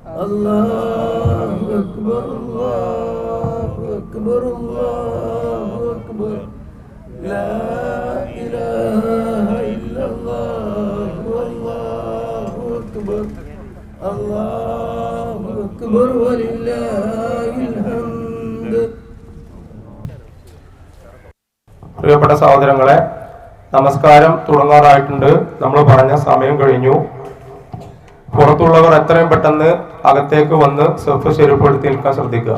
الله أكبر الله أكبر الله أكبر لا إله إلا الله والله أكبر الله أكبر ولله الحمد. പ്രിയപ്പെട്ട സഹോദരങ്ങളെ, നമസ്കാരം തുടങ്ങാറായിട്ടുണ്ട്. നമ്മൾ പറഞ്ഞ സമയം കഴിഞ്ഞു. പുറത്തുള്ളവർ എത്രയും പെട്ടെന്ന് അകത്തേക്ക് വന്ന് സഫ് ശരിപ്പെടുത്തി നിൽക്കാൻ ശ്രദ്ധിക്കുക.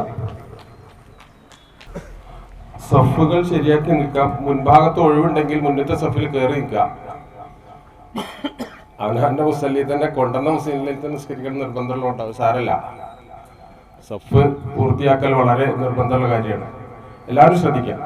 സഫുകൾ ശരിയാക്കി നിൽക്കാം. മുൻഭാഗത്ത് ഒഴിവുണ്ടെങ്കിൽ മുന്നത്തെ സഫിൽ കയറി നിൽക്കാം. അവനാന്റെ മുസല്ലി തന്നെ കൊണ്ടുവന്ന മുസ്ലിമിൽ തന്നെ നിസ്കരിക്കണം നിർബന്ധമുണ്ടാവും. സാരല്ല, സഫ് പൂർത്തിയാക്കൽ വളരെ നിർബന്ധമുള്ള കാര്യമാണ്. എല്ലാവരും ശ്രദ്ധിക്കാം.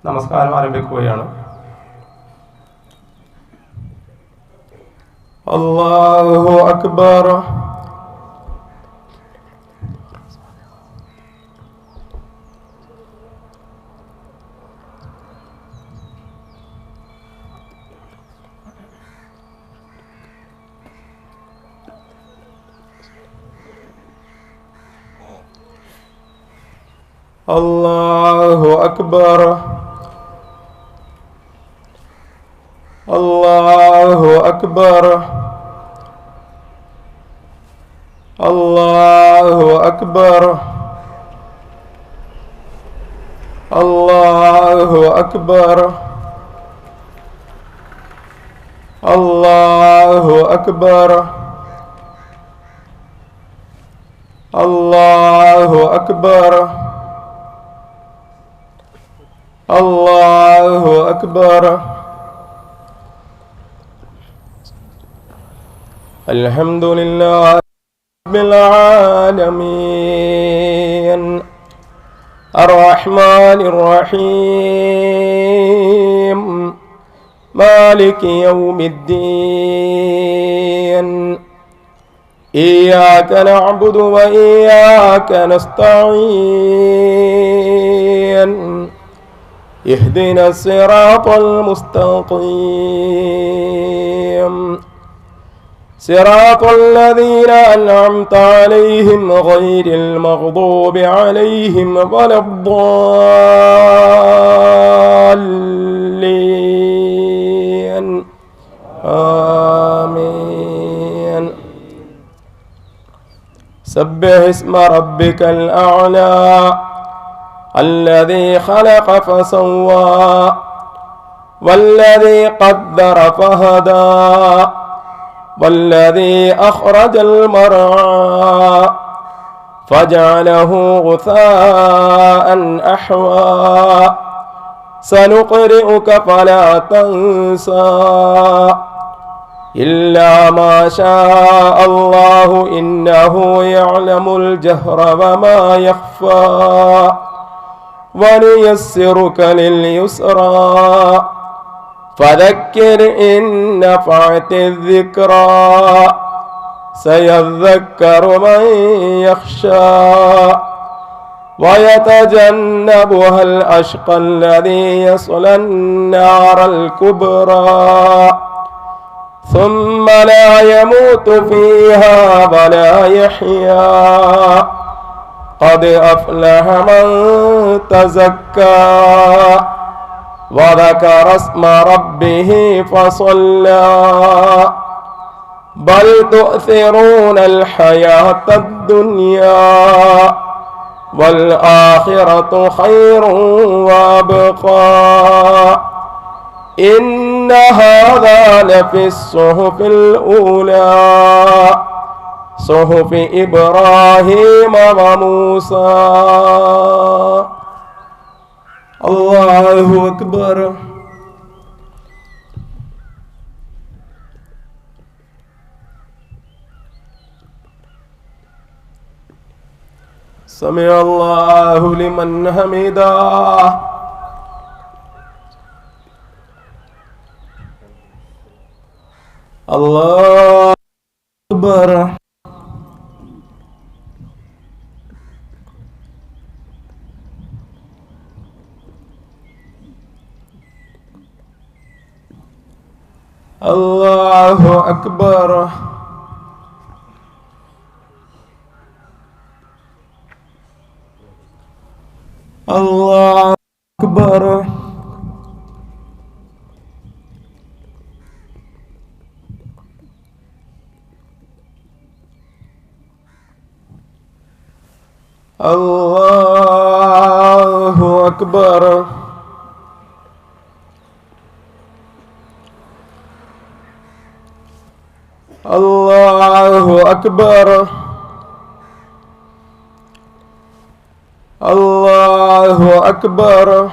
നമസ്കാരം ആരംഭിക്കുകയാണ്. അല്ലാഹു അക്ബർ. അല്ലാഹു അക്ബർ. അല്ലാഹു അക്ബർ. അല്ലാഹു അക്ബർ. അല്ലാഹു അക്ബർ. അല്ലാഹു അക്ബർ. അല്ലാഹു അക്ബർ. അല്ലാഹു അക്ബർ. الحمد لله رب العالمين الرحمن الرحيم مالك يوم الدين إياك نعبد وإياك نستعين اهدنا الصراط المستقيم صراط الذين أنعمت عليهم غير المغضوب عليهم ولا الضالين آمين. سبح اسم ربك الأعلى الذي خلق فسوى والذي قدر فهدى والذي أخرج المرعى فجعله غثاء أحوى سنقرئك فلا تنسى إلا ما شاء الله إنه يعلم الجهر وما يخفى ونيسرك لليسرى فذكر إن نفعت الذكرى سيذكر من يخشى ويتجنبها الأشقى الذي يصلى النار الكبرى ثم لا يموت فيها ولا يحيا قد أفلح من تزكى وذكر اسم ربه فصلى بل تؤثرون الحياة الدنيا والآخرة خير وأبقى إن هذا لفي الصحف الأولى صحف إبراهيم وموسى. الله أكبر. سمع الله لمن حمده الله أكبر. الله أكبر. الله أكبر. الله أكبر. الله أكبر. الله أكبر.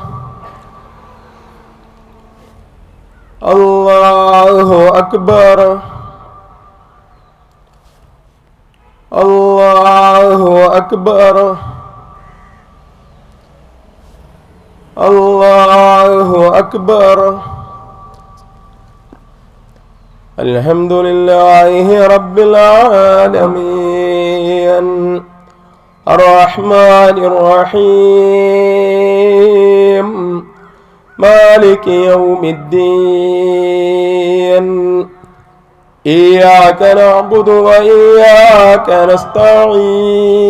الله أكبر. الله أكبر. الله أكبر. الحمد لله رب العالمين الرحمن الرحيم مالك يوم الدين إياك نعبد وإياك نستعين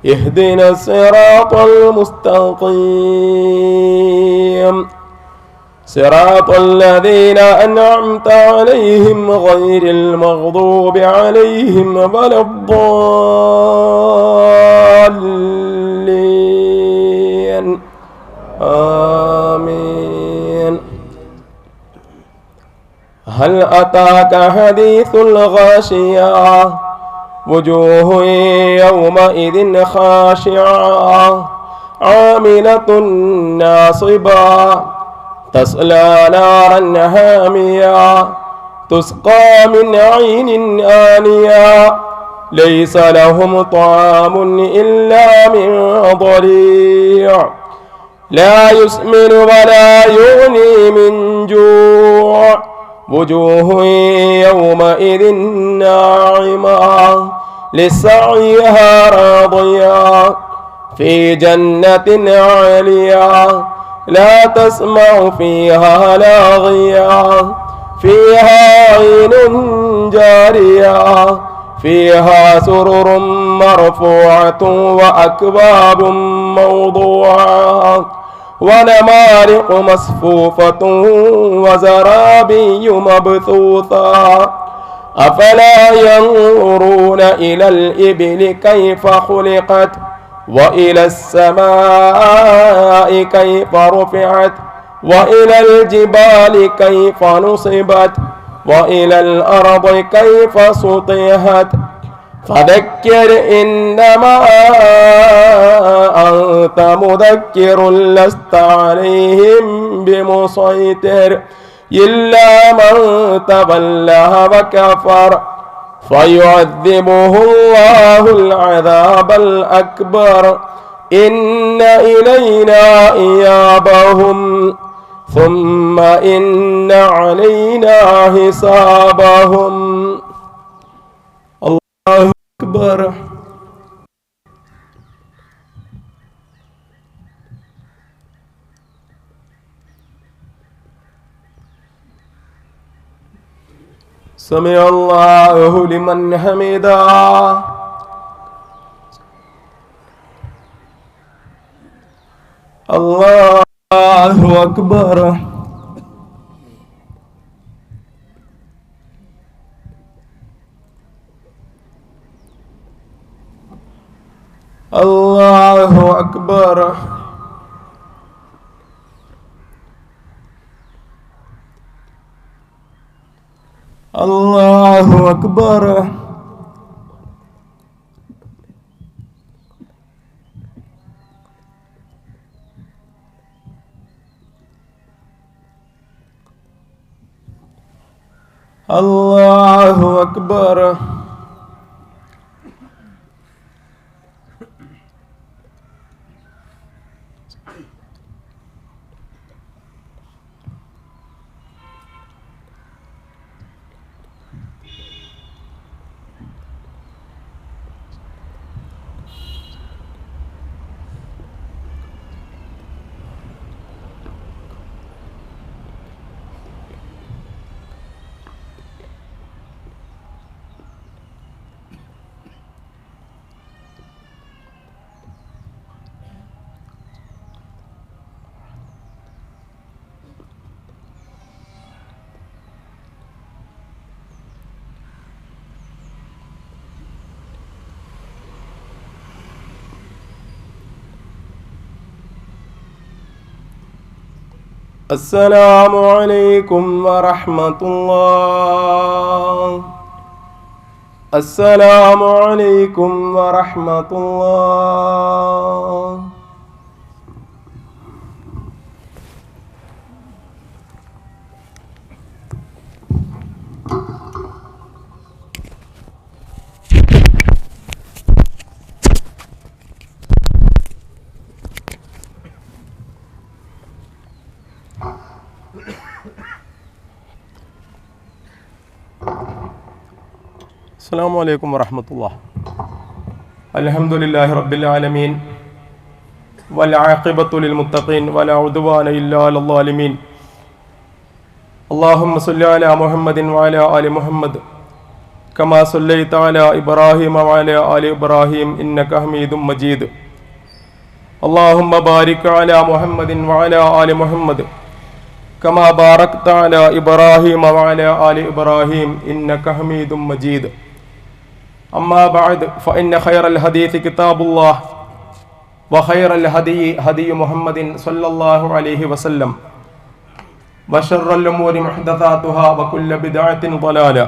اهدنا الصراط المستقيم صراط الذين أنعمت عليهم غير المغضوب عليهم ولا الضالين آمين. هل أتاك حديث الغاشية وجوه يومئذ خاشعة عاملة ناصبة تصلى نارا هامية تسقى من عين آنية ليس لهم طعام إلا من ضريع لا يسمن ولا يغني من جوع وجوه يومئذ ناعمة لسعيها راضية في جنة عالية لا تسمع فيها لاغيا فيها عين جارية فيها سرر مرفوعة وأكواب موضوعة ونمارق مصفوفة وزرابي مبثوثة أفلا ينظرون إلى الإبل كيف خلقت وإلى السماء كيف رفعت وإلى الجبال كيف نصبت وإلى الأرض كيف سطحت فذكر إنما أنت مذكر لست عليهم بمسيطر إلا من تولى وكفر فيعذبه الله العذاب الأكبر إن إلينا إيابهم ثم إن علينا حسابهم. الله أكبر. سمع الله لمن حمده. الله أكبر. الله أكبر. الله أكبر. الله أكبر. അസ്സലാമു അലൈക്കും വറഹ്മത്തുള്ളാഹ്. അസ്സലാമു അലൈക്കും വറഹ്മത്തുള്ളാഹ്. അസ്സലാമു അലൈക്കും വറഹ്മത്തുള്ളാഹി. അൽഹംദുലില്ലാഹി റബ്ബിൽ ആലമീൻ വൽ ആഖിബത്തു ലിൽ മുത്തഖീൻ വലാ ഉദ്വാന ഇല്ലാ അലൽ ളാലിമീൻ. അല്ലാഹുമ്മ സ്വല്ലി അലാ മുഹമ്മദിൻ വഅലാ ആലി മുഹമ്മദ് കമാ സ്വല്ലൈത അലാ ഇബ്രാഹീമ വഅലാ ആലി ഇബ്രാഹീം ഇന്നക ഹമീദും മജീദ്. അല്ലാഹുമ്മ ബാരിക് അലാ മുഹമ്മദിൻ വഅലാ ആലി മുഹമ്മദ് കമാ ബാറക്ത അലാ ഇബ്രാഹീമ വഅലാ ആലി ഇബ്രാഹീം ഇന്നക ഹമീദും മജീദ്. أما بعد فإن خير الحديث كتاب الله وخير الهدي هدي محمد صلى الله عليه وسلم وشر الأمور محدثاتها وكل بدعة ضلالة.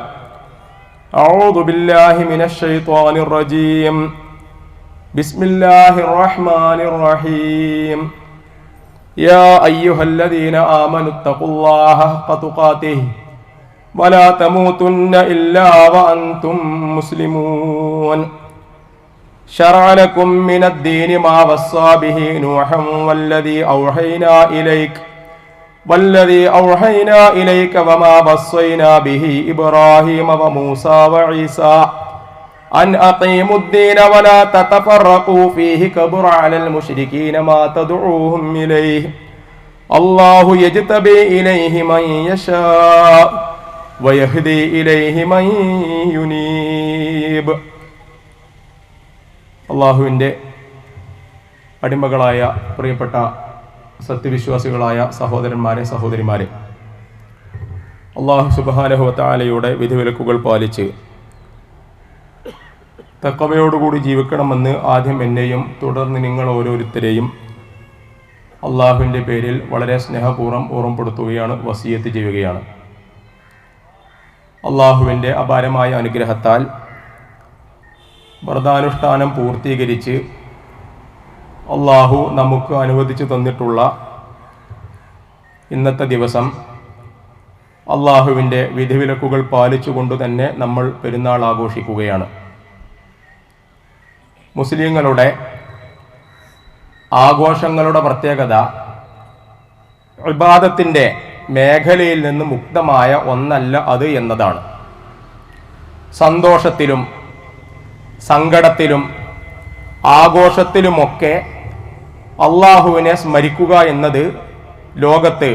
أعوذ بالله من الشيطان الرجيم. بسم الله الرحمن الرحيم. يا أيها الذين آمنوا اتقوا الله حق تقاته ولا تموتن إلا وأنتم مسلمون. شرع لكم من الدين ما وصى به نوحا والذي أوحينا إليك وما وصينا به إبراهيم وموسى وعيسى أن أقيموا الدين ولا تتفرقوا فيه كبر على المشركين ما تدعوهم إليه الله يجتبي إليه من يشاء വയഹ്ദി ഇലൈഹി മൻ യുനീബ്. അള്ളാഹുവിൻ്റെ അടിമകളായ പ്രിയപ്പെട്ട സത്യവിശ്വാസികളായ സഹോദരന്മാരെ സഹോദരിമാരെ, അള്ളാഹു സുബ്ഹാനഹു വ തആലയുടെ വിധിവിലക്കുകൾ പാലിച്ച് തഖ്വയോടുകൂടി ജീവിക്കണമെന്ന് ആദ്യം എന്നെയും തുടർന്ന് നിങ്ങൾ ഓരോരുത്തരെയും അള്ളാഹുവിൻ്റെ പേരിൽ വളരെ സ്നേഹപൂർവ്വം ഓർമ്മപ്പെടുത്തുകയാണ്, വസിയത്ത് ചെയ്യുകയാണ്. അള്ളാഹുവിൻ്റെ അപാരമായ അനുഗ്രഹത്താൽ വ്രതാനുഷ്ഠാനം പൂർത്തീകരിച്ച് അള്ളാഹു നമുക്ക് അനുവദിച്ചു തന്നിട്ടുള്ള ഇന്നത്തെ ദിവസം അള്ളാഹുവിൻ്റെ വിധിവിലക്കുകൾ പാലിച്ചുകൊണ്ട് തന്നെ നമ്മൾ പെരുന്നാൾ ആഘോഷിക്കുകയാണ്. മുസ്ലിങ്ങളുടെ ആഘോഷങ്ങളുടെ പ്രത്യേകത ഇബാദത്തിൻ്റെ മേഖലയിൽ നിന്ന് മുക്തമായ ഒന്നല്ല അത് എന്നതാണ്. സന്തോഷത്തിലും സങ്കടത്തിലും ആഘോഷത്തിലുമൊക്കെ അള്ളാഹുവിനെ സ്മരിക്കുക എന്നത് ലോകത്ത്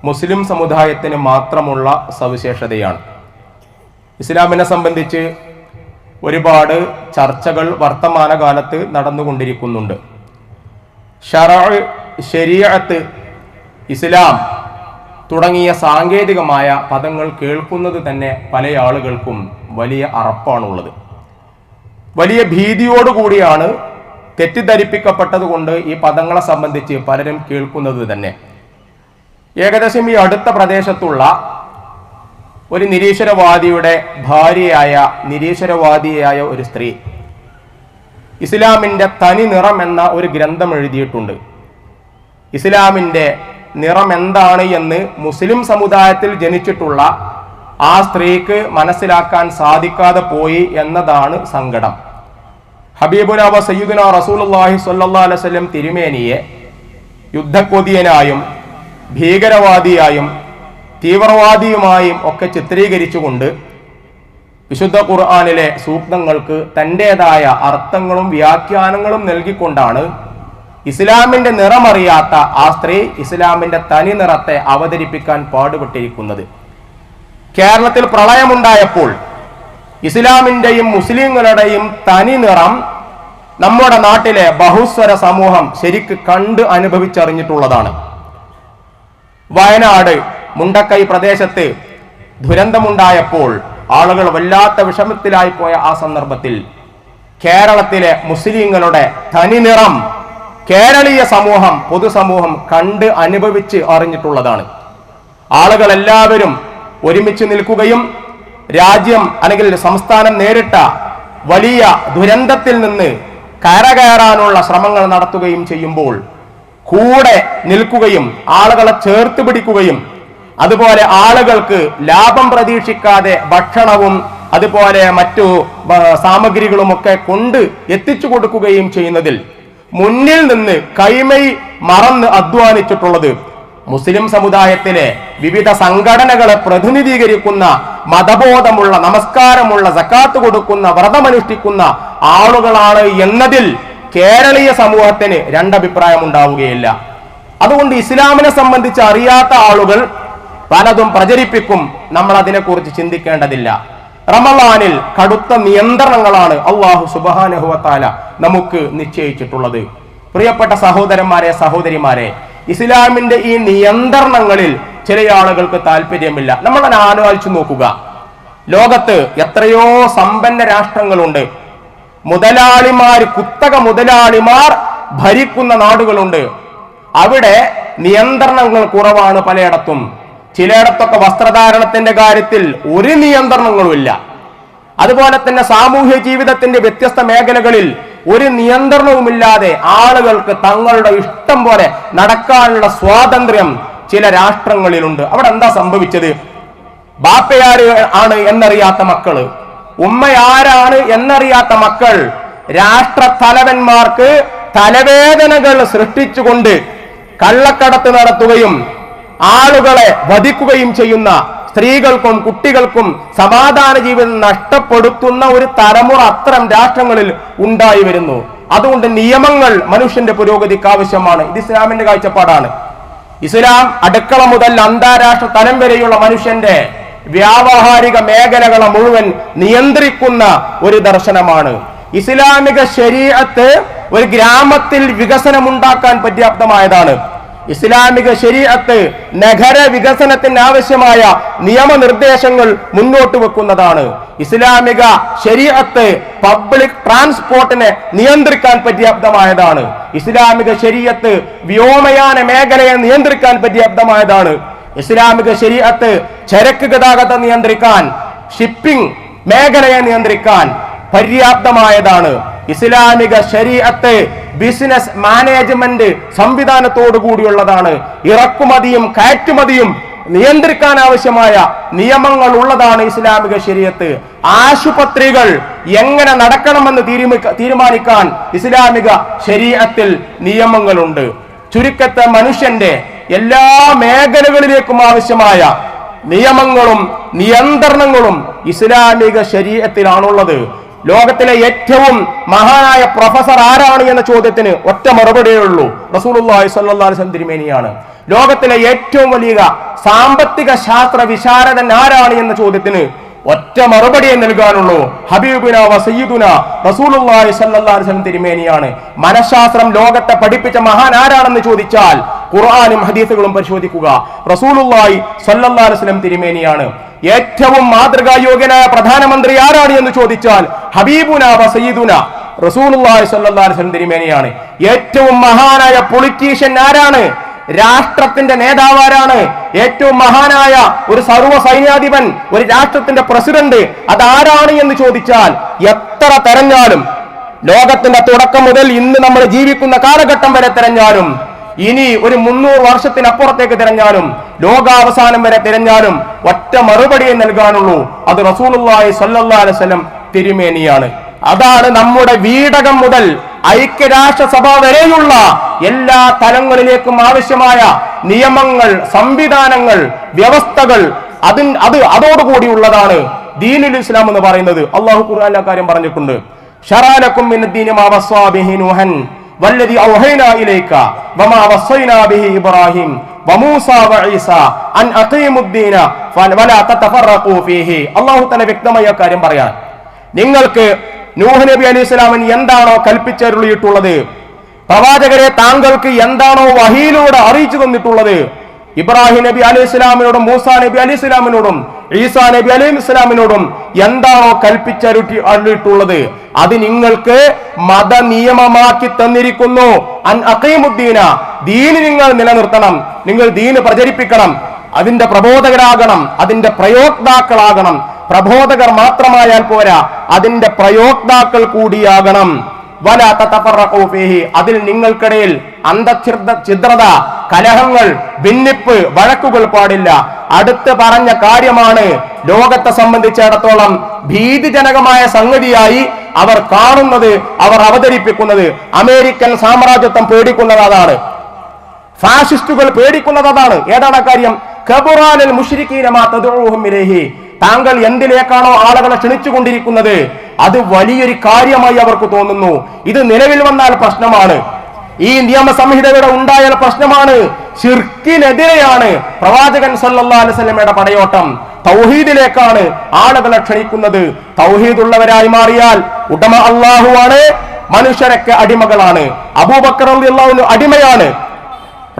മുസ്ലിം സമുദായത്തിന് മാത്രമുള്ള സവിശേഷതയാണ്. ഇസ്ലാമിനെ സംബന്ധിച്ച് ഒരുപാട് ചർച്ചകൾ വർത്തമാനകാലത്ത് നടന്നുകൊണ്ടിരിക്കുന്നുണ്ട്. ശറഅ്, ശരീഅത്ത്, ഇസ്ലാം തുടങ്ങിയ സാങ്കേതികമായ പദങ്ങൾ കേൾക്കുന്നത് തന്നെ പല ആളുകൾക്കും വലിയ അറപ്പാണുള്ളത്. വലിയ ഭീതിയോടുകൂടിയാണ് തെറ്റിദ്ധരിപ്പിക്കപ്പെട്ടതുകൊണ്ട് ഈ പദങ്ങളെ സംബന്ധിച്ച് പലരും കേൾക്കുന്നത് തന്നെ. ഏകദേശം ഈ അടുത്ത പ്രദേശത്തുള്ള ഒരു നിരീശ്വരവാദിയുടെ നിരീശ്വരവാദിയായ ഒരു സ്ത്രീ ഇസ്ലാമിൻ്റെ തനി നിറം എന്ന ഒരു ഗ്രന്ഥം എഴുതിയിട്ടുണ്ട്. ഇസ്ലാമിൻ്റെ നിറം എന്താണ് എന്ന് മുസ്ലിം സമുദായത്തിൽ ജനിച്ചിട്ടുള്ള ആ സ്ത്രീക്ക് മനസ്സിലാക്കാൻ സാധിക്കാതെ പോയി എന്നതാണ് സങ്കടം. ഹബീബുന വ സയ്യിദുന റസൂലുള്ളാഹി സ്വല്ലല്ലാഹു അലൈഹി വസല്ലം തിരുമേനിയെ യുദ്ധക്കൊതിയനായും ഭീകരവാദിയായും തീവ്രവാദിയുമായും ഒക്കെ ചിത്രീകരിച്ചുകൊണ്ട് വിശുദ്ധ ഖുർആനിലെ സൂക്തങ്ങൾക്ക് തൻ്റെതായ അർത്ഥങ്ങളും വ്യാഖ്യാനങ്ങളും നൽകിക്കൊണ്ടാണ് ഇസ്ലാമിൻ്റെ നിറമറിയാത്ത ആ സ്ത്രീ ഇസ്ലാമിൻ്റെ തനി നിറത്തെ അവതരിപ്പിക്കാൻ പാടുപെട്ടിരിക്കുന്നത്. കേരളത്തിൽ പ്രളയമുണ്ടായപ്പോൾ ഇസ്ലാമിൻ്റെയും മുസ്ലിങ്ങളുടെയും തനി നിറം നമ്മുടെ നാട്ടിലെ ബഹുസ്വര സമൂഹം ശരിക്ക് കണ്ട് അനുഭവിച്ചറിഞ്ഞിട്ടുള്ളതാണ്. വയനാട് മുണ്ടക്കൈ പ്രദേശത്ത് ദുരന്തമുണ്ടായപ്പോൾ ആളുകൾ വല്ലാത്ത വിഷമത്തിലായി പോയ ആ സന്ദർഭത്തിൽ കേരളത്തിലെ മുസ്ലിങ്ങളുടെ തനി നിറം കേരളീയ സമൂഹം, പൊതുസമൂഹം കണ്ട് അനുഭവിച്ച് അറിഞ്ഞിട്ടുള്ളതാണ്. ആളുകൾ എല്ലാവരും ഒരുമിച്ച് നിൽക്കുകയും രാജ്യം അല്ലെങ്കിൽ സംസ്ഥാനം നേരിട്ട വലിയ ദുരന്തത്തിൽ നിന്ന് കരകയറാനുള്ള ശ്രമങ്ങൾ നടത്തുകയും ചെയ്യുമ്പോൾ കൂടെ നിൽക്കുകയും ആളുകളെ ചേർത്ത് പിടിക്കുകയും അതുപോലെ ആളുകൾക്ക് ലാഭം പ്രതീക്ഷിക്കാതെ ഭക്ഷണവും അതുപോലെ മറ്റു സാമഗ്രികളുമൊക്കെ കൊണ്ട് എത്തിച്ചു കൊടുക്കുകയും ചെയ്യുന്നതിൽ മുന്നിൽ നിന്ന് കൈമൈ മറന്ന് അധ്വാനിച്ചിട്ടുള്ളത് മുസ്ലിം സമുദായത്തിലെ വിവിധ സംഘടനകളെ പ്രതിനിധീകരിക്കുന്ന മതബോധമുള്ള, നമസ്കാരമുള്ള, സക്കാത്ത് കൊടുക്കുന്ന, വ്രതമനുഷ്ഠിക്കുന്ന ആളുകളാണ് എന്നതിൽ കേരളീയ സമൂഹത്തിന് രണ്ടഭിപ്രായം ഉണ്ടാവുകയില്ല. അതുകൊണ്ട് ഇസ്ലാമിനെ സംബന്ധിച്ച് അറിയാത്ത ആളുകൾ പലതും പ്രചരിപ്പിക്കും. നമ്മൾ അതിനെക്കുറിച്ച് ചിന്തിക്കേണ്ടതില്ല. റമളാനിൽ കടുത്ത നിയന്ത്രണങ്ങളാണ് അല്ലാഹു സുബ്ഹാനഹു വ തആല നമുക്ക് നിശ്ചയിച്ചിട്ടുള്ളത്. പ്രിയപ്പെട്ട സഹോദരന്മാരെ, സഹോദരിമാരെ, ഇസ്ലാമിന്റെ ഈ നിയന്ത്രണങ്ങളിൽ ചില ആളുകൾക്ക് താല്പര്യമില്ല. നമ്മൾ ആലോചിച്ചു നോക്കുക, ലോകത്ത് എത്രയോ സമ്പന്ന രാഷ്ട്രങ്ങളുണ്ട്, മുതലാളിമാർ, കുത്തക മുതലാളിമാർ ഭരിക്കുന്ന നാടുകളുണ്ട്. അവിടെ നിയന്ത്രണങ്ങൾ കുറവാണ് പലയിടത്തും. ചിലയിടത്തൊക്കെ വസ്ത്രധാരണത്തിന്റെ കാര്യത്തിൽ ഒരു നിയന്ത്രണങ്ങളുമില്ല. അതുപോലെ തന്നെ സാമൂഹ്യ ജീവിതത്തിന്റെ വ്യത്യസ്ത മേഖലകളിൽ ഒരു നിയന്ത്രണവുമില്ലാതെ ആളുകൾക്ക് തങ്ങളുടെ ഇഷ്ടം പോലെ നടക്കാനുള്ള സ്വാതന്ത്ര്യം ചില രാഷ്ട്രങ്ങളിലുണ്ട്. അവിടെ എന്താ സംഭവിച്ചത്? ബാപ്പയാര് ആണ് എന്നറിയാത്ത മക്കള്, ഉമ്മയാരാണ് എന്നറിയാത്ത മക്കൾ രാഷ്ട്ര തലവന്മാർക്ക് തലവേദനകൾ സൃഷ്ടിച്ചുകൊണ്ട് കള്ളക്കടത്ത് നടത്തുകയും ആളുകളെ വധിക്കുകയും ചെയ്യുന്ന, സ്ത്രീകൾക്കും കുട്ടികൾക്കും സമാധാന ജീവിതം നഷ്ടപ്പെടുത്തുന്ന ഒരു തലമുറ അത്തരം രാഷ്ട്രങ്ങളിൽ ഉണ്ടായി വരുന്നു. അതുകൊണ്ട് നിയമങ്ങൾ മനുഷ്യന്റെ പുരോഗതിക്ക് ആവശ്യമാണ്. ഇത് ഇസ്ലാമിന്റെ കാഴ്ചപ്പാടാണ്. ഇസ്ലാം അടുക്കള മുതൽ അന്താരാഷ്ട്ര തലം വരെയുള്ള മനുഷ്യന്റെ വ്യാവഹാരിക മേഖലകളെ മുഴുവൻ നിയന്ത്രിക്കുന്ന ഒരു ദർശനമാണ്. ഇസ്ലാമിക ശരീഅത്ത് ഒരു ഗ്രാമത്തിൽ വികസനമുണ്ടാക്കാൻ പര്യാപ്തമായതാണ്. ഇസ്ലാമിക ശരീഅത്ത് നഗര വികസനത്തിന് ആവശ്യമായ നിയമനിർദ്ദേശങ്ങൾ മുന്നോട്ട് വെക്കുന്നതാണ്. ഇസ്ലാമിക ശരീഅത്ത് പബ്ലിക് ട്രാൻസ്പോർട്ടിനെ നിയന്ത്രിക്കാൻ പര്യാപ്തമായതാണ്. ഇസ്ലാമിക ശരീഅത്ത് വ്യോമയാന മേഖലയെ നിയന്ത്രിക്കാൻ പര്യാപ്തമായതാണ്. ഇസ്ലാമിക ശരീഅത്ത് ചരക്ക് ഗതാഗതം നിയന്ത്രിക്കാൻ, ഷിപ്പിംഗ് മേഖലയെ നിയന്ത്രിക്കാൻ പര്യാപ്തമായതാണ്. ഇസ്ലാമിക ശരീഅത്ത് ബിസിനസ് മാനേജ്മെന്റ് സംവിധാനത്തോടു കൂടിയുള്ളതാണ്. ഇറക്കുമതിയും കയറ്റുമതിയും നിയന്ത്രിക്കാൻ ആവശ്യമായ നിയമങ്ങൾ ഉള്ളതാണ് ഇസ്ലാമിക ശരീഅത്ത്. ആശുപത്രികൾ എങ്ങനെ നടക്കണമെന്ന് തീരുമാനിക്കാൻ ഇസ്ലാമിക ശരീഅത്തിൽ നിയമങ്ങളുണ്ട്. ചുരുക്കത്തെ മനുഷ്യന്റെ എല്ലാ മേഖലകളിലേക്കും ആവശ്യമായ നിയമങ്ങളും നിയന്ത്രണങ്ങളും ഇസ്ലാമിക ശരീഅത്തിലാണുള്ളത്. ലോകത്തിലെ ഏറ്റവും മഹാനായ പ്രൊഫസർ ആരാണ് എന്ന ചോദ്യത്തിന് ഒറ്റ മറുപടിയേ ഉള്ളൂ, റസൂലുള്ളാഹി സ്വല്ലല്ലാഹു അലൈഹി വസല്ലം തിരുമേനിയാണ്. ലോകത്തിലെ ഏറ്റവും വലിയ സാമ്പത്തിക ശാസ്ത്ര വിശാരദൻ ആരാണ് എന്ന ചോദ്യത്തിന് ഒറ്റ മറുപടിയെ നൽകാനുള്ളൂ, ഹബീബുന വസയ്യിദുന റസൂലുള്ളാഹി സ്വല്ലല്ലാഹു അലൈഹി വസല്ലം തിരുമേനിയാണ്. മനഃശാസ്ത്രം ലോകത്തെ പഠിപ്പിച്ച മഹാൻ ആരാണെന്ന് ചോദിച്ചാൽ ഖുർആനും ഹദീസുകളും പരിശോധിക്കുക, റസൂലുള്ളാഹി സ്വല്ലല്ലാഹു അലൈഹി വസല്ലം തിരുമേനിയാണ്. ഏറ്റവും മാതൃകായോഗ്യനായ പ്രധാനമന്ത്രി ആരാണ് എന്ന് ചോദിച്ചാൽ ഹബീബുന വസയ്യിദുന റസൂലുള്ളാഹി സ്വല്ലല്ലാഹു അലൈഹി വസല്ലം തിരുമേനിയാണ്. ഏറ്റവും മഹാനായ പൊളിറ്റീഷ്യൻ ആരാണ്? രാഷ്ട്രത്തിന്റെ നേതാവാരാണ്? ഏറ്റവും മഹാനായ ഒരു സർവ്വ സൈന്യാധിപൻ, ഒരു രാഷ്ട്രത്തിന്റെ പ്രസിഡന്റ് അതാരാണ് എന്ന് ചോദിച്ചാൽ എത്ര തെരഞ്ഞാലും, ലോകത്തിന്റെ തുടക്കം മുതൽ ഇന്ന് നമ്മൾ ജീവിക്കുന്ന കാലഘട്ടം വരെ തെരഞ്ഞാലും, ഇനി ഒരു 300 വർഷത്തിനപ്പുറത്തേക്ക് തിരഞ്ഞാലും, ലോകാവസാനം വരെ തിരഞ്ഞാലും ഒറ്റ മറുപടിയെ നൽകാനുള്ളൂ, അത് റസൂലുള്ളാഹി സ്വല്ലല്ലാഹു അലൈഹി വസല്ലം തിരുമേനിയാണ്. അതാണ് നമ്മുടെ വീടകം മുതൽ ഐക്യരാഷ്ട്രസഭ വരെയുള്ള എല്ലാ തലങ്ങളിലേക്കും ആവശ്യമായ നിയമങ്ങൾ, സംവിധാനങ്ങൾ, വ്യവസ്ഥകൾ അതോടുകൂടിയുള്ളതാണ് ദീനുൽ ഇസ്ലാം എന്ന് പറയുന്നത്. അല്ലാഹു ഖുർആനിൽ കാര്യം പറഞ്ഞിട്ടുണ്ട്. ശറഅലക്കും മിനദ്ദീനി മാ വസ്സാ ബിഹി നൂഹൻ വല്ലദി ഔഹൈനാ ഇലൈക വമാ വസ്സൈനാ ബിഹി ഇബ്രാഹിം വമൂസാ വഈസാ അൻ അഖീമുദ്ദീന വലാ തതഫറഖൂ ഫീഹി. അല്ലാഹു തആല വ്യക്തമായ കാര്യം പറയാൻ, നിങ്ങൾക്ക് നൂഹ് നബി അലൈഹിസ്സലാമിന് എന്താണോ കൽപ്പിച്ചരുളിയിട്ടുള്ളത്, പ്രവാചകരെ താങ്കൾക്ക് എന്താണോ വഹിയിലൂടെ അറിയിച്ചു തന്നിട്ടുള്ളത്, ഇബ്രാഹിം നബി അലൈഹി ഇസ്ലാമിനോടും മൂസാ നബി അലൈഹി ഇസ്ലാമിനോടും ഈസാ നബി അലൈഹി ഇസ്ലാമിനോടും എന്താണോ കൽപ്പിച്ചിട്ടുള്ളത് അത് നിങ്ങൾക്ക് മത നിയമമാക്കി തന്നിരിക്കുന്നു. അൻ അഖീമുദ്ദീന, ദീന് നിങ്ങൾ നിലനിർത്തണം, നിങ്ങൾ ദീന് പ്രചരിപ്പിക്കണം, അതിന്റെ പ്രബോധകരാകണം, അതിന്റെ പ്രയോക്താക്കളാകണം. പ്രബോധകർ മാത്രമായാൽ പോരാ, അതിന്റെ പ്രയോക്താക്കൾ കൂടിയാകണം. വല തതഫറഖൂ ഫീഹി, അതിൽ നിങ്ങൾക്കിടയിൽ അന്തഛിദ്രത, കലഹങ്ങൾ, ഭിന്നിപ്പ്, വഴക്കുകൾ പാടില്ല. അടുത്ത് പറഞ്ഞ കാര്യമാണ് ലോകത്തെ സംബന്ധിച്ചിടത്തോളം ഭീതിജനകമായ സംഗതിയായി അവർ കാണുന്നത്, അവർ അവതരിപ്പിക്കുന്നത്. അമേരിക്കൻ സാമ്രാജ്യത്വം പേടിക്കുന്നത് അതാണ്, ഫാഷിസ്റ്റുകൾ പേടിക്കുന്നത് അതാണ്. ഏതാണ് കാര്യം? കബുറാനൽ മുശ്രിക്കീന മാ തദ്ഉഹും ഇലൈഹി, താങ്കൾ എന്തിലേക്കാണോ ആളുകളെ ക്ഷണിച്ചുകൊണ്ടിരിക്കുന്നത് അത് വലിയൊരു കാര്യമായി അവർക്ക് തോന്നുന്നു. ഇത് നിലവിൽ വന്നാൽ പ്രശ്നമാണ്, ഈ നിയമസംഹിതയുടെ ഉണ്ടായാൽ പ്രശ്നമാണ്. ശിർക്കിനെതിരെയാണ് പ്രവാചകൻ സല്ലല്ലാഹു അലൈഹി വസല്ലമയുടെ പടയോട്ടം. തൗഹീദിലേക്കാണ് ആളുകളെ ക്ഷണിക്കുന്നത്. തൗഹീദ് ഉള്ളവരായി മാറിയാൽ ഉടമ അല്ലാഹുവാണ്, മനുഷ്യരൊക്കെ അടിമകളാണ്. അബൂബക്കർ റളിയല്ലാഹു അൻഹു അടിമയാണ്,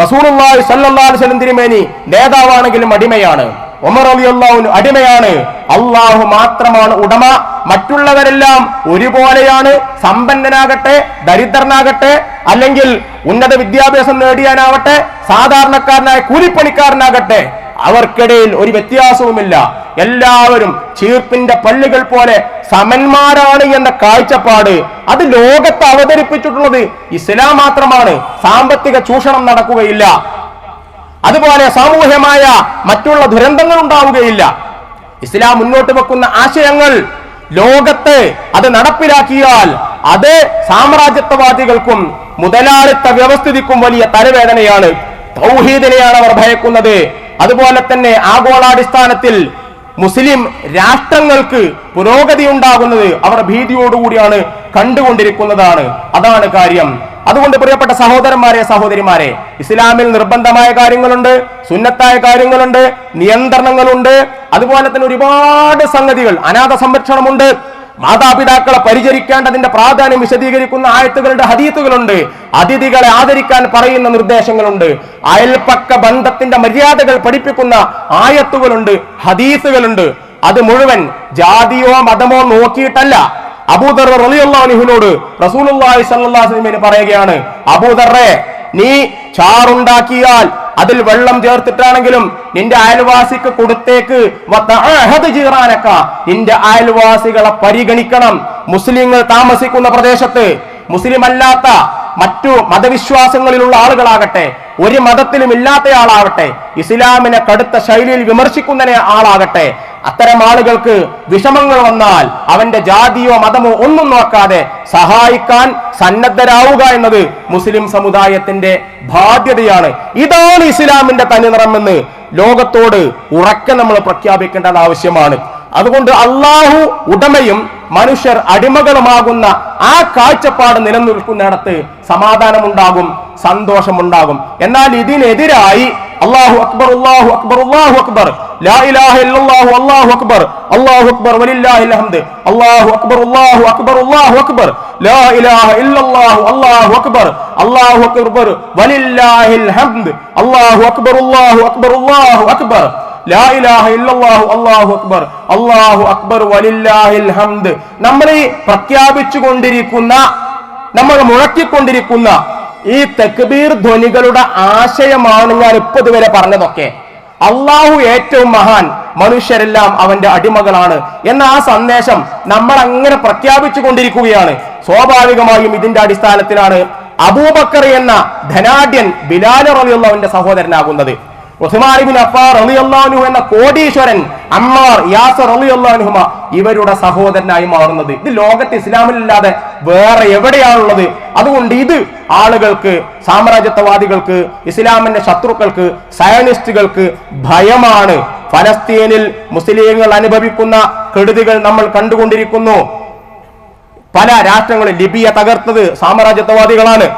റസൂലുള്ളാഹി സ്വല്ലല്ലാഹു അലൈഹി വസല്ലം തിരുമേനി നേതാവാണെങ്കിലും അടിമയാണ്. ഉമർ റളിയല്ലാഹു അൻഹു അടിമയാണ്. അല്ലാഹു മാത്രമാണ് ഉടമ, മറ്റുള്ളവരെല്ലാം ഒരുപോലെയാണ്. സമ്പന്നനാകട്ടെ, ദരിദ്രനാകട്ടെ, അല്ലെങ്കിൽ ഉന്നത വിദ്യാഭ്യാസം നേടിയാനാവട്ടെ, സാധാരണക്കാരനായ കൂലിപ്പണിക്കാരനാകട്ടെ, അവർക്കിടയിൽ ഒരു വ്യത്യാസവുമില്ല. എല്ലാവരും ചീർപ്പിന്റെ പല്ലുകൾ പോലെ സമന്മാരാണ് എന്ന കാഴ്ചപ്പാട് അത് ലോകത്ത് അവതരിപ്പിച്ചിട്ടുള്ളത് ഇസ്ലാം മാത്രമാണ്. സാമ്പത്തിക ചൂഷണം നടക്കുകയില്ല, അതുപോലെ സാമൂഹ്യമായ മറ്റുള്ള ദുരന്തങ്ങൾ ഉണ്ടാവുകയില്ല. ഇസ്ലാം മുന്നോട്ട് വെക്കുന്ന ആശയങ്ങൾ ലോകത്ത് അത് നടപ്പിലാക്കിയാൽ അത് സാമ്രാജ്യത്വവാദികൾക്കും മുതലാളിത്ത വ്യവസ്ഥിതിക്കും വലിയ തലവേദനയാണ്. തൗഹീദിനെയാണ് അവർ ഭയക്കുന്നത്. അതുപോലെ തന്നെ ആഗോളാടിസ്ഥാനത്തിൽ മുസ്ലിം രാഷ്ട്രങ്ങൾക്ക് പുരോഗതി ഉണ്ടാകുന്നത് അവർ ഭീതിയോടുകൂടിയാണ് കണ്ടുകൊണ്ടിരിക്കുന്നതാണ്. അതാണ് കാര്യം. അതുകൊണ്ട് പ്രിയപ്പെട്ട സഹോദരന്മാരെ, സഹോദരിമാരെ, ഇസ്ലാമിൽ നിർബന്ധമായ കാര്യങ്ങളുണ്ട്, സുന്നത്തായ കാര്യങ്ങളുണ്ട്, നിയന്ത്രണങ്ങളുണ്ട്, അതുപോലെ തന്നെ ഒരുപാട് സംഗതികൾ, അനാഥ സംരക്ഷണമുണ്ട്, മാതാപിതാക്കളെ പരിചരിക്കേണ്ടതിന്റെ പ്രാധാന്യം വിശദീകരിക്കുന്ന ആയത്തുകളുടെ ഹദീസുകളുണ്ട്, അതിഥികളെ ആദരിക്കാൻ പറയുന്ന നിർദ്ദേശങ്ങളുണ്ട്, അയൽപക്ക ബന്ധത്തിന്റെ മര്യാദകൾ പഠിപ്പിക്കുന്ന ആയത്തുകളുണ്ട്, ഹദീസുകളുണ്ട്. അത് മുഴുവൻ ജാതിയോ മതമോ നോക്കിയിട്ടല്ല. അബൂദർ റളിയല്ലാഹു അൻഹുവിനോട് റസൂലുള്ളാഹി സ്വല്ലല്ലാഹു അലൈഹി വസല്ലം പറയുകയാണ്, അബൂദർറെ, നീ ചാറുണ്ടാക്കിയാൽ അതിൽ വെള്ളം ചേർത്തിട്ടാണെങ്കിലും നിന്റെ അയൽവാസിക്ക് കൊടുത്തേക്ക്. നിന്റെ അയൽവാസികളെ പരിഗണിക്കണം. മുസ്ലിങ്ങൾ താമസിക്കുന്ന പ്രദേശത്ത് മുസ്ലിം അല്ലാത്ത മറ്റു മതവിശ്വാസങ്ങളിലുള്ള ആളുകളാകട്ടെ, ഒരു മതത്തിലും ഇല്ലാത്ത ആളാവട്ടെ, ഇസ്ലാമിനെ കടുത്ത ശൈലിയിൽ വിമർശിക്കുന്ന ആളാകട്ടെ, അത്തരം ആളുകൾക്ക് വിഷമങ്ങൾ വന്നാൽ അവന്റെ ജാതിയോ മതമോ ഒന്നും നോക്കാതെ സഹായിക്കാൻ സന്നദ്ധരാവുക എന്നത് മുസ്ലിം സമുദായത്തിന്റെ ബാധ്യതയാണ്. ഇതാണ് ഇസ്ലാമിന്റെ തനിനിറമെന്ന് ലോകത്തോട് ഉറക്കെ നമ്മൾ പ്രഖ്യാപിക്കേണ്ടത് ആവശ്യമാണ്. അതുകൊണ്ട് അള്ളാഹു ഉടമയും മനുഷ്യർ അടിമകളുമാകുന്ന ആ കാഴ്ചപ്പാട് നിലനിൽക്കുന്നിടത്ത് സമാധാനമുണ്ടാകും, സന്തോഷമുണ്ടാകും. എന്നാൽ ഇതിനെതിരായി അല്ലാഹു അക്ബർ, അല്ലാഹു അക്ബർ, അല്ലാഹു അക്ബർ, ലാ ഇലാഹ ഇല്ലല്ലാഹു, അല്ലാഹു അക്ബർ, അല്ലാഹു അക്ബർ വലില്ലാഹിൽ ഹംദ്, അല്ലാഹു അക്ബർ, അല്ലാഹു അക്ബർ, അല്ലാഹു അക്ബർ, ലാ ഇലാഹ ഇല്ലല്ലാഹു, അല്ലാഹു അക്ബർ, അല്ലാഹു അക്ബർ വലില്ലാഹിൽ ഹംദ്, അല്ലാഹു അക്ബർ, അല്ലാഹു അക്ബർ, അല്ലാഹു അക്ബർ, ലാ ഇലാഹ ഇല്ലല്ലാഹു, അല്ലാഹു അക്ബർ, അല്ലാഹു അക്ബർ വലില്ലാഹിൽ ഹംദ്. നമ്മൾ ഈ പ്രഖ്യാപിച്ചുകൊണ്ടിരിക്കുന്ന, നമ്മൾ മുഴക്കിക്കൊണ്ടിരിക്കുന്ന ഈ തക്ബീർ ധ്വനികളുടെ ആശയമാണ് ഞാൻ ഇപ്പൊ ഇതുവരെ പറഞ്ഞതൊക്കെ. അള്ളാഹു ഏറ്റവും മഹാൻ, മനുഷ്യരെല്ലാം അവന്റെ അടിമകളാണ് എന്ന ആ സന്ദേശം നമ്മൾ അങ്ങനെ പ്രഖ്യാപിച്ചു കൊണ്ടിരിക്കുകയാണ്. സ്വാഭാവികമായും ഇതിന്റെ അടിസ്ഥാനത്തിലാണ് അബൂബക്കർ എന്ന ധനാഢ്യൻ ബിലാൽ റളിയല്ലാഹു അൻഹുവിന്റെ സഹോദരനാകുന്നത്. ഉസ്മാൻ ഇബ്നു അഫ്ഫാൻ റളിയല്ലാഹു അൻഹു എന്ന കോടീശ്വരൻ അമ്മാർ, യാസർ റളിയല്ലാഹു അൻഹുമ ഇവരുടെ സഹോദരനായി മാറുന്നത് ഇത് ലോകത്ത് ഇസ്ലാമിലല്ലാതെ വേറെ എവിടെയാണുള്ളത്? അതുകൊണ്ട് ഇത് ആളുകൾക്ക്, സാമ്രാജ്യത്വവാദികൾക്ക്, ഇസ്ലാമിന്റെ ശത്രുക്കൾക്ക്, സയനിസ്റ്റുകൾക്ക് ഭയമാണ്. ഫലസ്തീനിൽ മുസ്ലിങ്ങൾ അനുഭവിക്കുന്ന കെടുതികൾ നമ്മൾ കണ്ടുകൊണ്ടിരിക്കുന്നു. പല രാഷ്ട്രങ്ങളിൽ ലിബിയ തകർത്തത് സാമ്രാജ്യത്വവാദികളാണ്.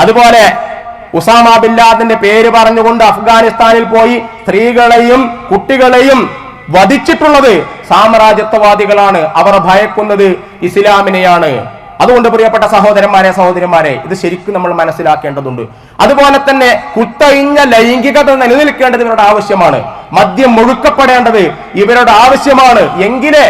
അതുപോലെ ഉസാമ ബിൻ ലാദന്റെ പേര് പറഞ്ഞുകൊണ്ട് അഫ്ഗാനിസ്ഥാനിൽ പോയി സ്ത്രീകളെയും കുട്ടികളെയും വധിച്ചിട്ടുള്ളത് സാമ്രാജ്യത്വവാദികളാണ്. അവർ ഭയക്കുന്നത് ഇസ്ലാമിനെയാണ്. അതുകൊണ്ട് പ്രിയപ്പെട്ട സഹോദരന്മാരെ സഹോദരിമാരെ, ഇത് ശരിക്കും നമ്മൾ മനസ്സിലാക്കേണ്ടതുണ്ട്. അതുപോലെ തന്നെ കുത്തഴിഞ്ഞ ലൈംഗികത നിലനിൽക്കേണ്ടത് ഇവരുടെ ആവശ്യമാണ്. മദ്യം ഒഴുക്കപ്പെടേണ്ടത് ഇവരുടെ ആവശ്യമാണ്. എങ്കിലേ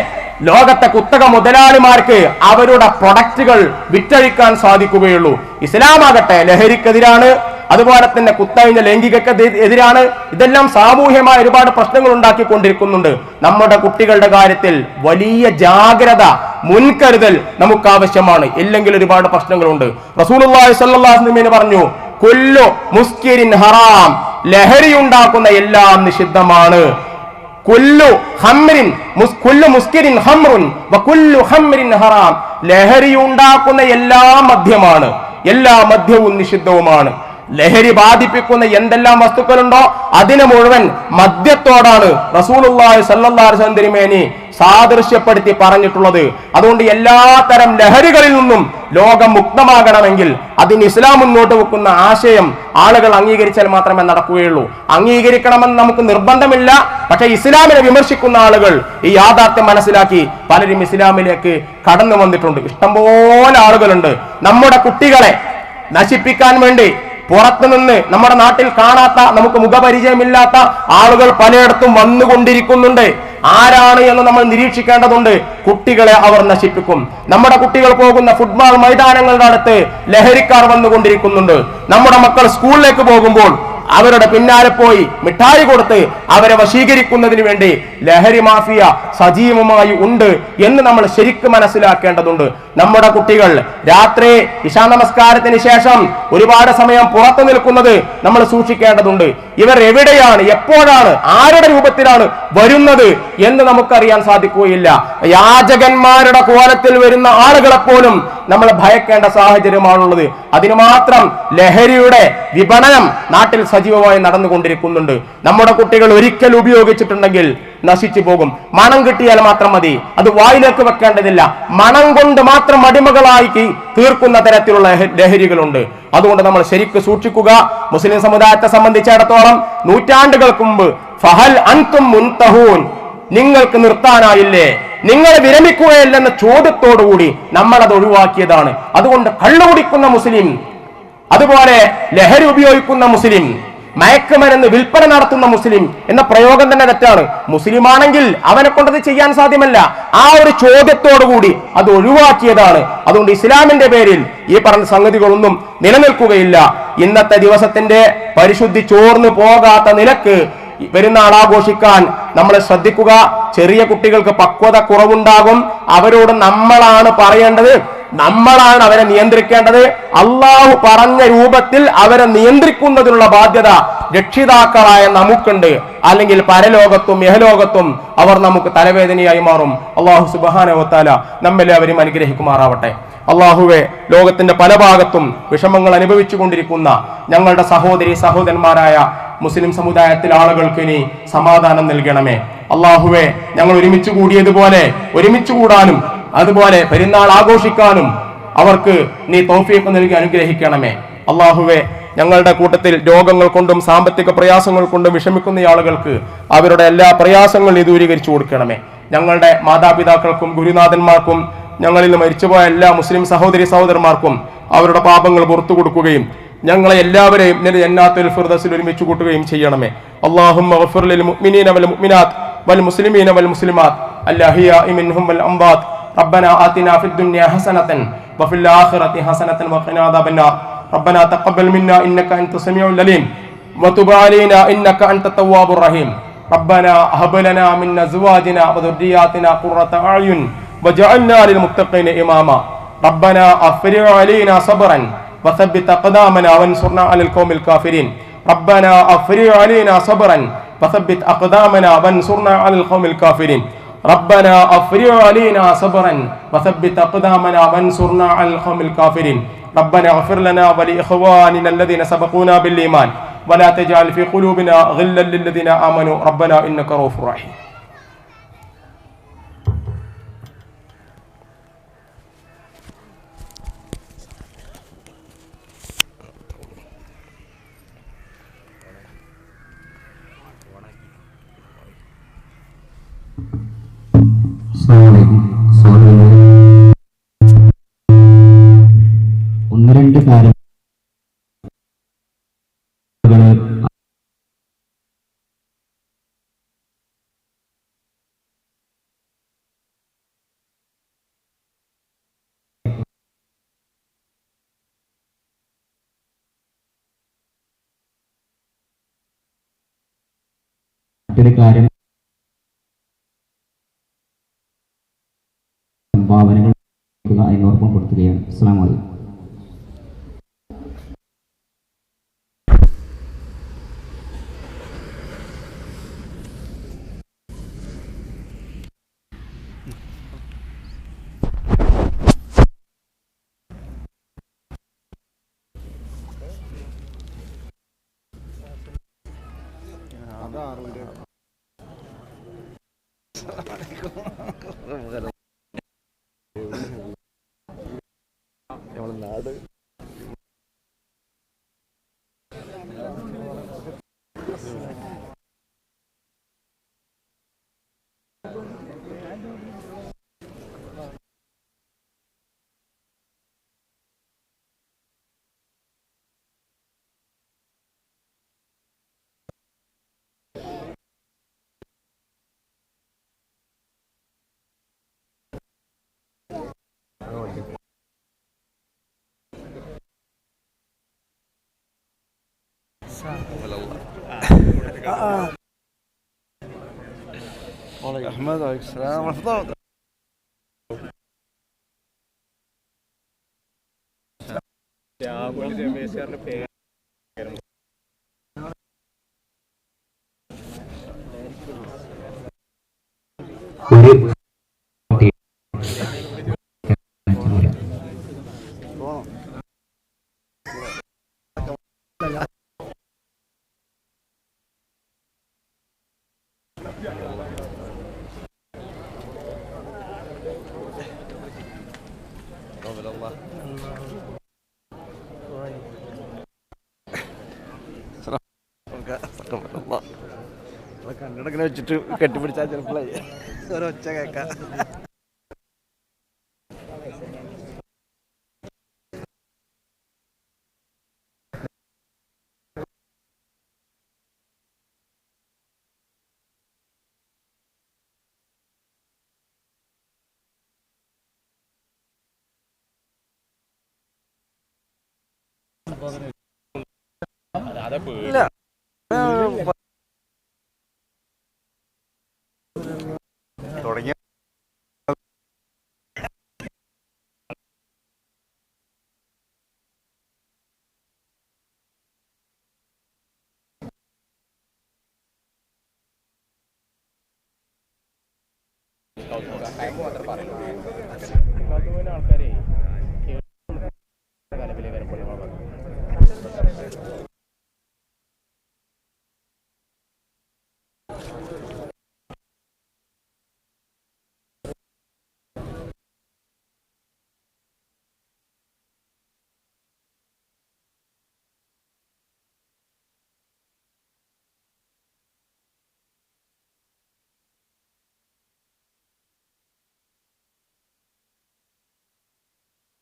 ലോകത്തെ കുത്തക മുതലാളിമാർക്ക് അവരുടെ പ്രൊഡക്റ്റുകൾ വിറ്റഴിക്കാൻ സാധിക്കുകയുള്ളൂ. ഇസ്ലാമാകട്ടെ ലഹരിക്കെതിരാണ്, അതുപോലെ തന്നെ കുത്തഴിഞ്ഞ ലൈംഗികക്ക് എതിരാണ്. ഇതെല്ലാം സാമൂഹ്യമായ ഒരുപാട് പ്രശ്നങ്ങൾ ഉണ്ടാക്കിക്കൊണ്ടിരിക്കുന്നുണ്ട്. നമ്മുടെ കുട്ടികളുടെ കാര്യത്തിൽ വലിയ ജാഗ്രത, മുൻകരുതൽ നമുക്ക് ആവശ്യമാണ്. ഇല്ലെങ്കിൽ ഒരുപാട് പ്രശ്നങ്ങളുണ്ട്. റസൂലുള്ളാഹി സ്വല്ലല്ലാഹു അലൈഹി വസല്ലം പറഞ്ഞു, കുല്ലു മുസ്കിരിൻ ഹറാം, ലഹരി ഉണ്ടാക്കുന്ന എല്ലാം നിഷിദ്ധമാണ്. കുല്ലു മുസ്കിരിൻ ഹംറുൻ വകുല്ലു ഹംറിൻ ഹറാം, ലഹരി ഉണ്ടാക്കുന്ന എല്ലാ മദ്യമാണ്, എല്ലാ മദ്യവും നിഷിദ്ധവുമാണ്. ലഹരി ബാധിപ്പിക്കുന്ന എന്തെല്ലാം വസ്തുക്കളുണ്ടോ അതിനെ മുഴുവൻ മദ്യത്തോടാണ് റസൂലുള്ളാഹി സ്വല്ലല്ലാഹു അലൈഹി വസല്ലം തിരുമേനി സാദൃശ്യപ്പെടുത്തി പറഞ്ഞിട്ടുള്ളത്. അതുകൊണ്ട് എല്ലാ തരം ലഹരികളിൽ നിന്നും ലോകം മുക്തമാകണമെങ്കിൽ അതിന് ഇസ്ലാം മുന്നോട്ട് വെക്കുന്ന ആശയം ആളുകൾ അംഗീകരിച്ചാൽ മാത്രമേ നടക്കുകയുള്ളൂ. അംഗീകരിക്കണമെന്ന് നമുക്ക് നിർബന്ധമില്ല. പക്ഷെ ഇസ്ലാമിനെ വിമർശിക്കുന്ന ആളുകൾ ഈ യാഥാർത്ഥ്യം മനസ്സിലാക്കി പലരും ഇസ്ലാമിലേക്ക് കടന്നു വന്നിട്ടുണ്ട്. ഇഷ്ടംപോലെ ആളുകളുണ്ട്. നമ്മുടെ കുട്ടികളെ നശിപ്പിക്കാൻ വേണ്ടി പുറത്തുനിന്ന് നമ്മുടെ നാട്ടിൽ കാണാത്ത, നമുക്ക് മുഖപരിചയമില്ലാത്ത ആളുകൾ പലയിടത്തും വന്നുകൊണ്ടിരിക്കുന്നുണ്ട്. ആരാണ് എന്ന് നമ്മൾ നിരീക്ഷിക്കേണ്ടതുണ്ട്. കുട്ടികളെ അവർ നശിപ്പിക്കും. നമ്മുടെ കുട്ടികൾ പോകുന്ന ഫുട്ബോൾ മൈതാനങ്ങളുടെ അടുത്ത് ലഹരിക്കാർ വന്നുകൊണ്ടിരിക്കുന്നുണ്ട്. നമ്മുടെ മക്കൾ സ്കൂളിലേക്ക് പോകുമ്പോൾ അവരുടെ പിന്നാലെ പോയി മിഠായി കൊടുത്ത് അവരെ വശീകരിക്കുന്നതിന് വേണ്ടി ലഹരി മാഫിയ സജീവമായി ഉണ്ട് എന്ന് നമ്മൾ ശരിക്കും മനസ്സിലാക്കേണ്ടതുണ്ട്. നമ്മുടെ കുട്ടികൾ രാത്രി ഇശാ നമസ്കാരത്തിന് ശേഷം ഒരുപാട് സമയം പുറത്തു നിൽക്കുന്നത് നമ്മൾ സൂക്ഷിക്കേണ്ടതുണ്ട്. ഇവർ എവിടെയാണ്, എപ്പോഴാണ്, ആരുടെ രൂപത്തിലാണ് വരുന്നത് എന്ന് നമുക്കറിയാൻ സാധിക്കുകയില്ല. യാചകന്മാരുടെ കോലത്തിൽ വരുന്ന ആളുകളെ പോലും നമ്മൾ ഭയക്കേണ്ട സാഹചര്യമാണുള്ളത്. അതിനു മാത്രം ലഹരിയുടെ വിപണനം നാട്ടിൽ സജീവമായി നടന്നുകൊണ്ടിരിക്കുന്നുണ്ട്. നമ്മുടെ കുട്ടികൾ ഒരിക്കൽ ഉപയോഗിച്ചിട്ടുണ്ടെങ്കിൽ നശിച്ചു പോകും. മണം കിട്ടിയാൽ മാത്രം മതി, അത് വായിലേക്ക് വെക്കേണ്ടതില്ല. മണം കൊണ്ട് മാത്രം അടിമകളായി തീർക്കുന്ന തരത്തിലുള്ള ലഹരികളുണ്ട്. അതുകൊണ്ട് നമ്മൾ ശരിക്കും സൂക്ഷിക്കുക. മുസ്ലിം സമുദായത്തെ സംബന്ധിച്ചിടത്തോളം നൂറ്റാണ്ടുകൾക്ക് മുമ്പ് ഫഹൽ അൻതും മുൻതഹൂൻ, നിങ്ങൾക്ക് നിർത്താനായില്ലേ, നിങ്ങൾ വിരമിക്കുകയല്ലെന്ന ചോദ്യത്തോടുകൂടി നമ്മൾ അത് ഒഴിവാക്കിയതാണ്. അതുകൊണ്ട് കള്ളുകുടിക്കുന്ന മുസ്ലിം, അതുപോലെ ലഹരി ഉപയോഗിക്കുന്ന മുസ്ലിം, മയക്കുമരുന്ന് വിൽപ്പന നടത്തുന്ന മുസ്ലിം എന്ന പ്രയോഗം തന്നെ തെറ്റാണ്. മുസ്ലിമാണെങ്കിൽ അവനെ കൊണ്ടത് ചെയ്യാൻ സാധ്യമല്ല. ആ ഒരു ചോദ്യത്തോടുകൂടി അത് ഒഴിവാക്കിയതാണ്. അതുകൊണ്ട് ഇസ്ലാമിന്റെ പേരിൽ ഈ പറഞ്ഞ സംഗതികളൊന്നും നിലനിൽക്കുകയില്ല. ഇന്നത്തെ ദിവസത്തിന്റെ പരിശുദ്ധി ചോർന്നു പോകാത്ത നിലക്ക് പെരുന്നാൾ ആഘോഷിക്കാൻ നമ്മൾ ശ്രദ്ധിക്കുക. ചെറിയ കുട്ടികൾക്ക് പക്വത കുറവുണ്ടാകും. അവരോട് നമ്മളാണ് പറയേണ്ടത്, നമ്മളാണ് അവരെ നിയന്ത്രിക്കേണ്ടത്. അള്ളാഹു പറഞ്ഞ രൂപത്തിൽ അവരെ നിയന്ത്രിക്കുന്നതിനുള്ള ബാധ്യത രക്ഷിതാക്കളായ നമുക്കുണ്ട്. അല്ലെങ്കിൽ പരലോകത്തും യഹലോകത്തും അവർ നമുക്ക് തലവേദനയായി മാറും. അള്ളാഹു സുബ്ഹാനഹു വ തആല നമ്മെല്ലാവരും അനുഗ്രഹിക്കുമാറാവട്ടെ. അള്ളാഹുവെ, ലോകത്തിന്റെ പല ഭാഗത്തും വിഷമങ്ങൾ അനുഭവിച്ചു കൊണ്ടിരിക്കുന്ന ഞങ്ങളുടെ സഹോദരി സഹോദരന്മാരായ മുസ്ലിം സമുദായത്തിലെ ആളുകൾക്ക് ഇനി സമാധാനം നൽകണമേ. അള്ളാഹുവെ, ഞങ്ങൾ ഒരുമിച്ച് കൂടിയതുപോലെ ഒരുമിച്ച് കൂടാനും അതുപോലെ പെരുന്നാൾ ആഘോഷിക്കാനും അവർക്ക് നീ തൗഫീഖ് നൽകി അനുഗ്രഹിക്കണമേ. അള്ളാഹുവെ, ഞങ്ങളുടെ കൂട്ടത്തിൽ രോഗങ്ങൾ കൊണ്ടും സാമ്പത്തിക പ്രയാസങ്ങൾ കൊണ്ടും വിഷമിക്കുന്ന ആളുകൾക്ക് അവരുടെ എല്ലാ പ്രയാസങ്ങളും നീ ദൂരീകരിച്ചു കൊടുക്കണമേ. ഞങ്ങളുടെ മാതാപിതാക്കൾക്കും ഗുരുനാഥന്മാർക്കും ഞങ്ങളിൽ നിന്ന് മരിച്ചുപോയ എല്ലാ മുസ്ലിം സഹോദരി സഹോദരന്മാർക്കും അവരുടെ പാപങ്ങൾ പുറത്തു കൊടുക്കുകയും ഞങ്ങളെ എല്ലാവരെയും ജന്നാത്തുൽ ഫിർദൗസിൽ ഒരുമിച്ച് കൂട്ടുകയും ചെയ്യണമേ. അല്ലാഹുമ്മ ഗഫിർ ലിൽ മുഅ്മിനീന വൽ മുഅ്മിനാത്ത് വൽ മുസ്ലിമീന വൽ മുസ്ലിമാത്ത് അൽ അഹ്യാഇ മിൻഹും വൽ അംവാത്ത്. റബ്ബനാ ആതിനാ ഫിദ് ദുനിയ ഹസനതൻ വഫിൽ ആഖിറതി ഹസനതൻ വഖിനാ അദാബന്നാർ. റബ്ബനാ തഖബ്ബൽ മിന്നാ ഇന്നക അൻത സമീഉൽ അലീം വതുബ് അലൈനാ ഇന്നക അൻത തവ്വാബുർ റഹീം. റബ്ബനാ ഹബ് ലനാ മിൻ അസ്വാജിനാ വദുർരിയാതിനാ ഖുർറത അഅ്യുൻ വജഅൽനാ ലിൽ മുത്തഖീന ഇമാമാ. റബ്ബനാ അഫ്രിഗ് അലൈനാ സബ്റൻ وثبت أقدامنا وانصرنا على القوم الكافرين. ربنا أفرغ علينا صبرا وثبت أقدامنا وانصرنا على القوم الكافرين. ربنا أفرغ علينا صبرا وثبت أقدامنا وانصرنا على القوم الكافرين. ربنا اغفر لنا ولإخواننا الذين سبقونا بالإيمان ولا تجعل في قلوبنا غلا للذين آمنوا ربنا إنك رؤوف رحيم. السلام عليكم. മറ്റൊരു കാര്യം സംഭാവനകൾ എന്ന് ഓർമ്മപ്പെടുത്തുകയാണ്. അസ്സലാമു അലൈക്കും. أحمد عليك السلام ورحمة الله. കണ്ണിടങ്ങനെ വെച്ചിട്ട് കെട്ടിപ്പിടിച്ചാൽ ചിലപ്പോഴേ ഒരൊച്ച കേൾക്കാം. ഇല്ല തുടങ്ങിയ ആൾക്കാരെ